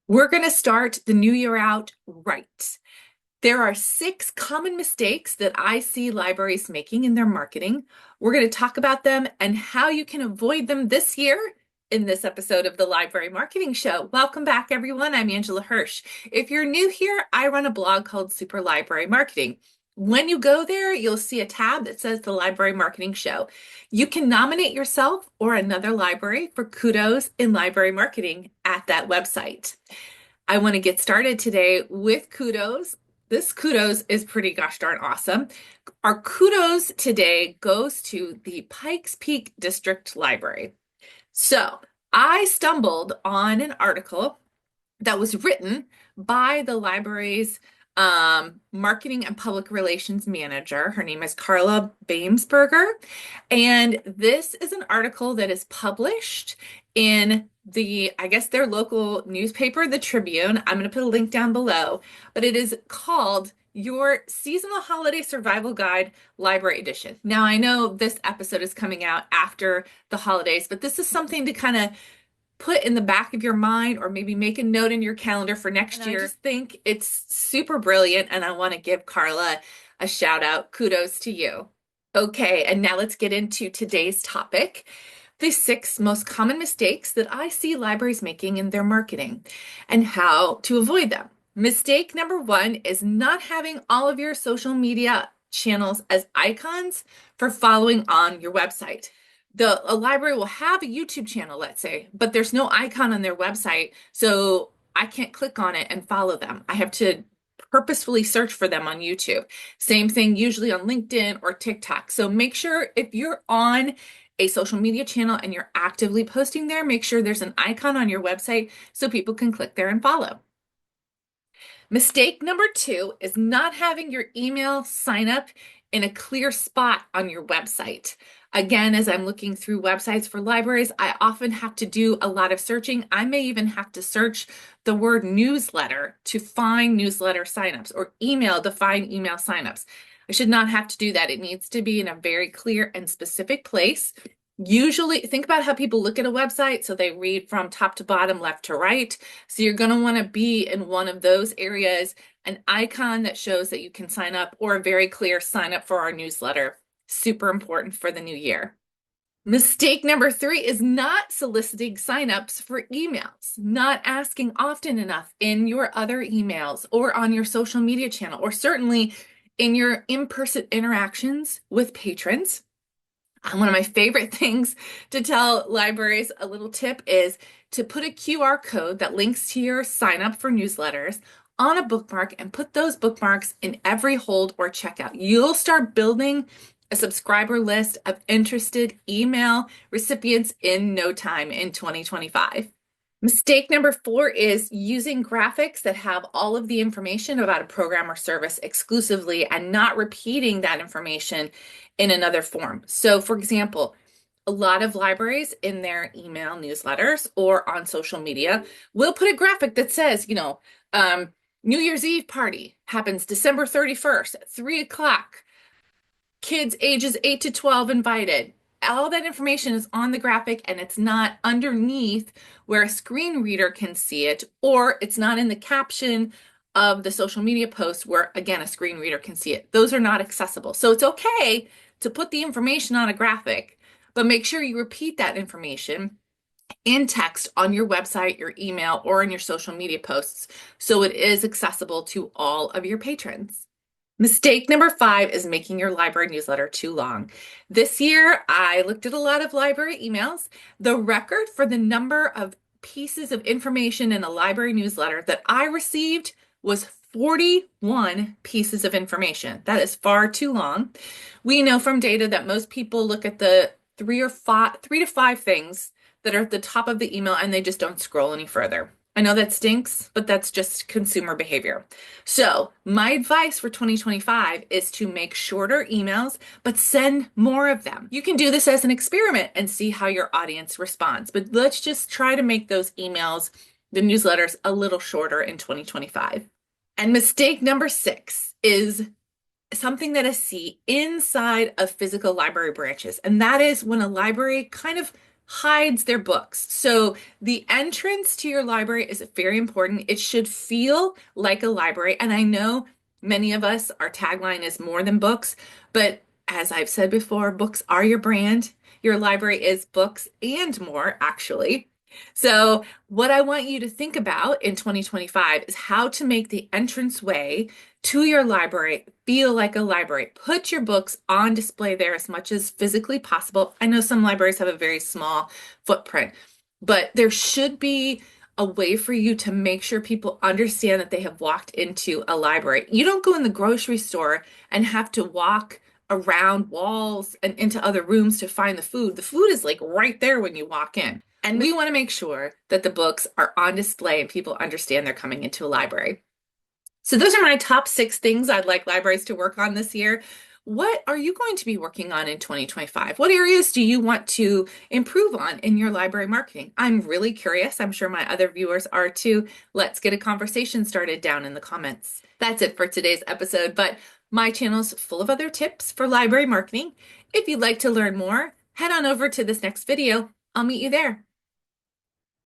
We're going to start the new year out right. There are 6 common mistakes that I see libraries making in their marketing. We're going to talk about them and how you can avoid them this year in this episode of the Library Marketing Show. Welcome back, everyone. I'm Angela Hursh. If you're new here, I run a blog called Super Library Marketing. When you go there, you'll see a tab that says the Library Marketing Show. You can nominate yourself or another library for Kudos in library marketing at that website. I want to get started today with Kudos. This Kudos is pretty gosh darn awesome. Our Kudos today goes to the Pikes Peak District Library. So I stumbled on an article that was written by the library's marketing and public relations manager. Her name is Carla Bamesberger. And this is an article that is published in I guess their local newspaper, the Tribune. I'm going to put a link down below, but it is called Your Seasonal Holiday Survival Guide Library Edition. Now, I know this episode is coming out after the holidays, but this is something to kind of put in the back of your mind or maybe make a note in your calendar for next year. I just think it's super brilliant, and I want to give Carla a shout out. Kudos to you. Okay, and now let's get into today's topic. The 6 most common mistakes that I see libraries making in their marketing and how to avoid them. Mistake number 1 is not having all of your social media channels as icons for following on your website. A library will have a YouTube channel, let's say, but there's no icon on their website, so I can't click on it and follow them. I have to purposefully search for them on YouTube. Same thing usually on LinkedIn or TikTok. So make sure if you're on a social media channel and you're actively posting there, make sure there's an icon on your website so people can click there and follow. Mistake number 2 is not having your email sign up in a clear spot on your website. Again, as I'm looking through websites for libraries, I often have to do a lot of searching. I may even have to search the word newsletter to find newsletter signups or email to find email signups. I should not have to do that. It needs to be in a very clear and specific place. Usually, think about how people look at a website. So they read from top to bottom, left to right. So you're going to want to be in one of those areas, an icon that shows that you can sign up, or a very clear sign up for our newsletter. Super important for the new year. Mistake number 3 is not soliciting signups for emails, not asking often enough in your other emails or on your social media channel, or certainly in your in-person interactions with patrons. One of my favorite things to tell libraries, a little tip, is to put a QR code that links to your sign up for newsletters on a bookmark and put those bookmarks in every hold or checkout. You'll start building a subscriber list of interested email recipients in no time in 2025. Mistake number 4 is using graphics that have all of the information about a program or service exclusively and not repeating that information in another form. So, for example, a lot of libraries in their email newsletters or on social media will put a graphic that says, New Year's Eve party happens December 31st at 3 o'clock. Kids ages 8 to 12 invited. All that information is on the graphic, and it's not underneath where a screen reader can see it, or it's not in the caption of the social media post where, again, a screen reader can see it. Those are not accessible. So it's okay to put the information on a graphic, but make sure you repeat that information in text on your website, your email, or in your social media posts so it is accessible to all of your patrons. Mistake number 5 is making your library newsletter too long. This year, I looked at a lot of library emails. The record for the number of pieces of information in a library newsletter that I received was 41 pieces of information. That is far too long. We know from data that most people look at the 3 to 5 things that are at the top of the email and they just don't scroll any further. I know that stinks, but that's just consumer behavior. So my advice for 2025 is to make shorter emails, but send more of them. You can do this as an experiment and see how your audience responds, but let's just try to make those emails, the newsletters, a little shorter in 2025. And mistake number 6 is something that I see inside of physical library branches, and that is when a library kind of hides their books. So the entrance to your library is very important. It should feel like a library. And I know many of us, our tagline is more than books, but as I've said before, books are your brand. Your library is books and more, actually. So, what I want you to think about in 2025 is how to make the entranceway to your library feel like a library. Put your books on display there as much as physically possible. I know some libraries have a very small footprint, but there should be a way for you to make sure people understand that they have walked into a library. You don't go in the grocery store and have to walk around walls and into other rooms to find the food. The food is like right there when you walk in. And we want to make sure that the books are on display and people understand they're coming into a library. So those are my top 6 things I'd like libraries to work on this year. What are you going to be working on in 2025? What areas do you want to improve on in your library marketing? I'm really curious. I'm sure my other viewers are too. Let's get a conversation started down in the comments. That's it for today's episode, but my channel's full of other tips for library marketing. If you'd like to learn more, head on over to this next video. I'll meet you there.